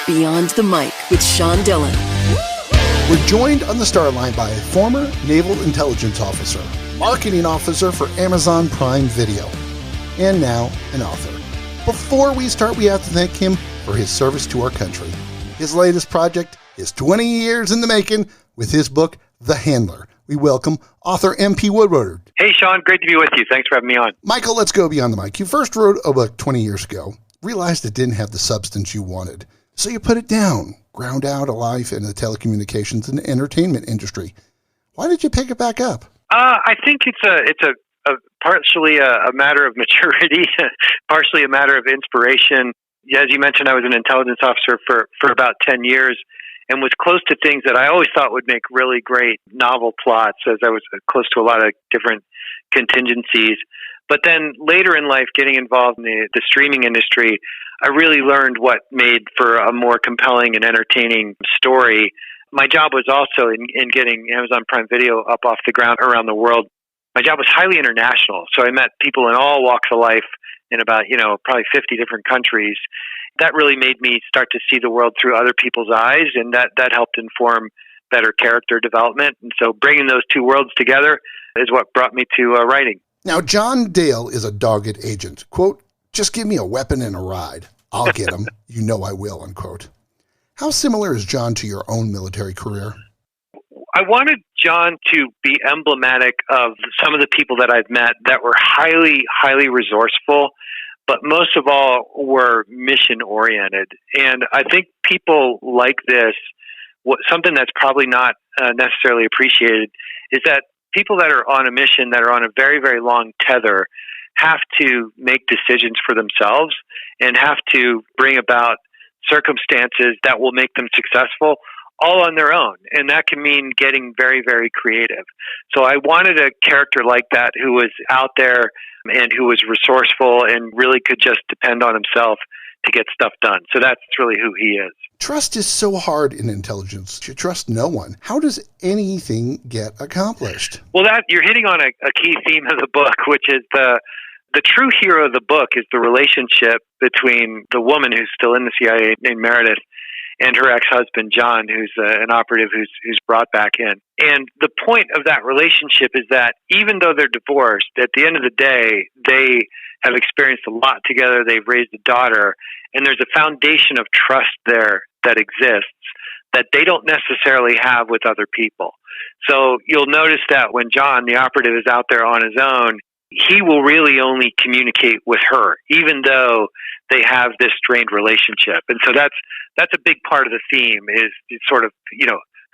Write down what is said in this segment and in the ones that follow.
Beyond the Mic with Sean Dillon. We're joined on the start line by a former Naval Intelligence Officer, Marketing Officer for Amazon Prime Video, and now an author. Before we start, we have to thank him for his service to our country. His latest project is 20 years in the making with his book, The Handler. We welcome author MP Woodward. Hey, Sean. Great to be with you. Thanks for having me on. Michael, let's go beyond the mic. You first wrote a book 20 years ago, realized it didn't have the substance you wanted, so you put it down, ground out a life in the telecommunications and entertainment industry. Why did you pick it back up? I think it's a partially a matter of maturity, partially a matter of inspiration. As you mentioned, I was an intelligence officer for about 10 years and was close to things that I always thought would make really great novel plots, as I was close to a lot of different contingencies. But then later in life, getting involved in the streaming industry, I really learned what made for a more compelling and entertaining story. My job was also in getting Amazon Prime Video up off the ground around the world. My job was highly international, so I met people in all walks of life in about, probably 50 different countries. That really made me start to see the world through other people's eyes, and that helped inform better character development. And so bringing those two worlds together is what brought me to writing. Now, John Dale is a dogged agent. Quote, just give me a weapon and a ride. I'll get him. You know I will, unquote. How similar is John to your own military career? I wanted John to be emblematic of some of the people that I've met that were highly, highly resourceful, but most of all were mission-oriented. And I think people like this, something that's probably not necessarily appreciated, is that people that are on a mission, that are on a very, very long tether, have to make decisions for themselves and have to bring about circumstances that will make them successful all on their own. And that can mean getting very, very creative. So I wanted a character like that who was out there and who was resourceful and really could just depend on himself to get stuff done. So that's really who he is. Trust is so hard in intelligence. You trust no one. How does anything get accomplished? Well, you're hitting on a key theme of the book, which is the true hero of the book is the relationship between the woman who's still in the CIA named Meredith and her ex-husband, John, who's an operative who's brought back in. And the point of that relationship is that even though they're divorced, at the end of the day, they have experienced a lot together. They've raised a daughter, and there's a foundation of trust there that exists that they don't necessarily have with other people. So you'll notice that when John, the operative, is out there on his own, he will really only communicate with her, even though they have this strained relationship. And so that's a big part of the theme is sort of,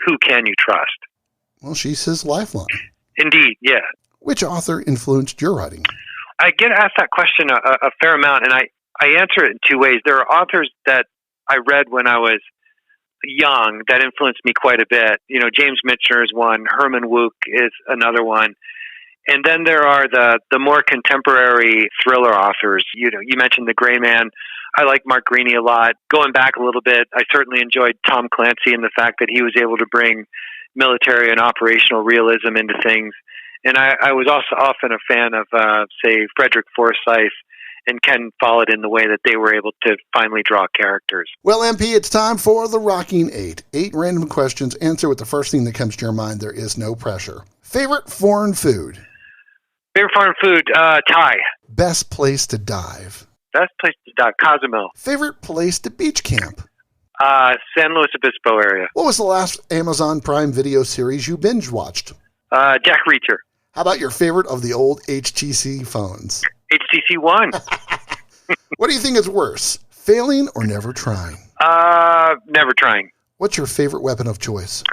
who can you trust? Well, she's his lifeline. Indeed, yeah. Which author influenced your writing? I get asked that question a fair amount, and I answer it in two ways. There are authors that I read when I was young that influenced me quite a bit. James Michener is one. Herman Wouk is another one. And then there are the more contemporary thriller authors. You mentioned The Gray Man. I like Mark Greaney a lot. Going back a little bit, I certainly enjoyed Tom Clancy and the fact that he was able to bring military and operational realism into things. And I was also often a fan of, say, Frederick Forsyth and Ken Follett in the way that they were able to finally draw characters. Well, MP, it's time for the Rocking 8. 8 random questions. Answer with the first thing that comes to your mind. There is no pressure. Favorite foreign food? Favorite foreign food, Thai. Best place to dive? Best place to dive, Cozumel. Favorite place to beach camp? San Luis Obispo area. What was the last Amazon Prime Video series you binge watched? Jack Reacher. How about your favorite of the old HTC phones? HTC One. What do you think is worse, failing or never trying? Never trying. What's your favorite weapon of choice?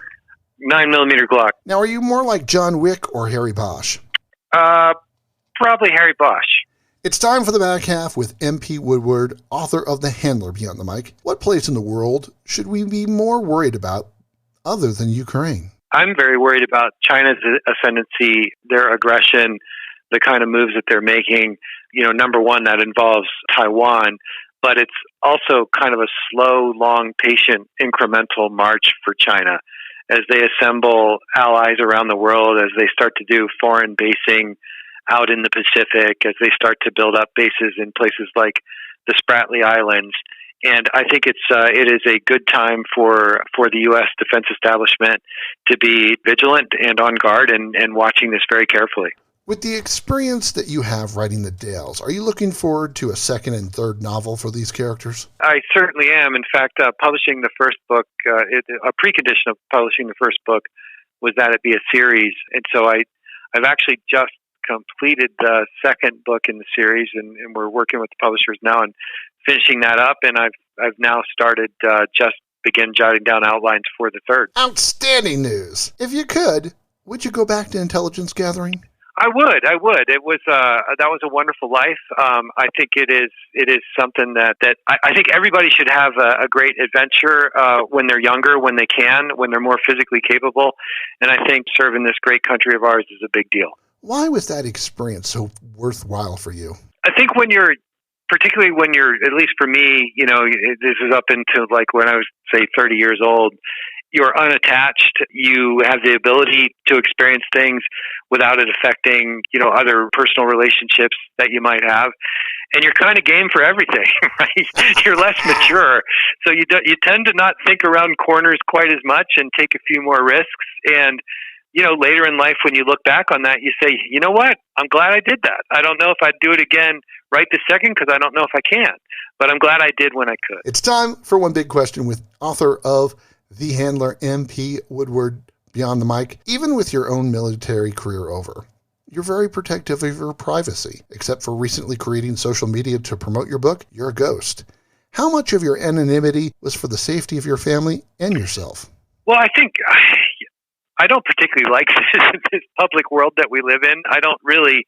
9mm Glock. Now, are you more like John Wick or Harry Bosch? Probably Harry Bosch. It's time for the back half with MP Woodward, author of The Handler Beyond the Mic. What place in the world should we be more worried about other than Ukraine? I'm very worried about China's ascendancy, their aggression, the kind of moves that they're making. Number one, that involves Taiwan, but it's also kind of a slow, long, patient, incremental march for China as they assemble allies around the world, as they start to do foreign basing out in the Pacific, as they start to build up bases in places like the Spratly Islands. And I think it is a good time for the U.S. defense establishment to be vigilant and on guard and watching this very carefully. With the experience that you have writing the Dales, are you looking forward to a second and third novel for these characters? I certainly am. In fact, publishing the first book, a precondition of publishing the first book was that it be a series. And so I've actually just completed the second book in the series, and we're working with the publishers now and finishing that up. And I've now started just begin jotting down outlines for the third. Outstanding news. If you could you go back to intelligence gathering? I would. It was that was a wonderful life. I think it is something that I think everybody should have a great adventure when they're younger, when they can, when they're more physically capable. And I think serving this great country of ours is a big deal. Why was that experience so worthwhile for you? I think particularly when you're, at least for me, this is up into like when I was, say, 30 years old, you're unattached. You have the ability to experience things without it affecting, other personal relationships that you might have. And you're kind of game for everything, right? You're less mature. So you tend to not think around corners quite as much and take a few more risks. And, later in life, when you look back on that, you say, you know what? I'm glad I did that. I don't know if I'd do it again right this second because I don't know if I can. But I'm glad I did when I could. It's time for One Big Question with author of The Handler, MP Woodward, Beyond the Mic. Even with your own military career over, you're very protective of your privacy. Except for recently creating social media to promote your book, you're a ghost. How much of your anonymity was for the safety of your family and yourself? Well, I think I don't particularly like this public world that we live in. I don't really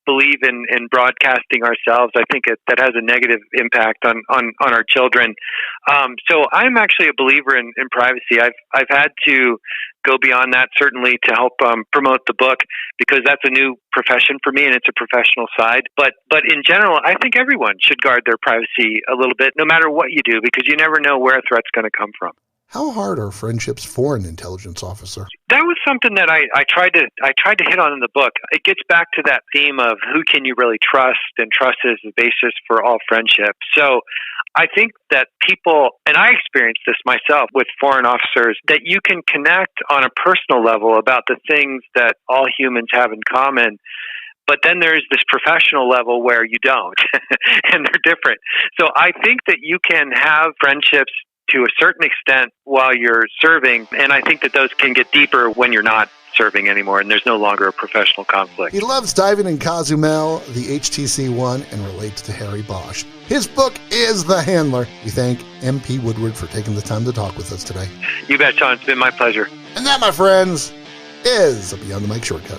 believe in broadcasting ourselves. I think that has a negative impact on our children. So I'm actually a believer in privacy. I've had to go beyond that, certainly, to help promote the book, because that's a new profession for me and it's a professional side. But in general, I think everyone should guard their privacy a little bit, no matter what you do, because you never know where a threat's going to come from. How hard are friendships for an intelligence officer? That was something that I tried to hit on in the book. It gets back to that theme of who can you really trust, and trust is the basis for all friendship. So I think that people, and I experienced this myself with foreign officers, that you can connect on a personal level about the things that all humans have in common. But then there's this professional level where you don't, and they're different. So I think that you can have friendships to a certain extent while you're serving, and I think that those can get deeper when you're not serving anymore and there's no longer a professional conflict. He loves diving in Cozumel, the HTC-1, and relates to Harry Bosch. His book is The Handler. We thank MP Woodward for taking the time to talk with us today. You bet, Sean. It's been my pleasure. And that, my friends, is a Beyond the Mic shortcut.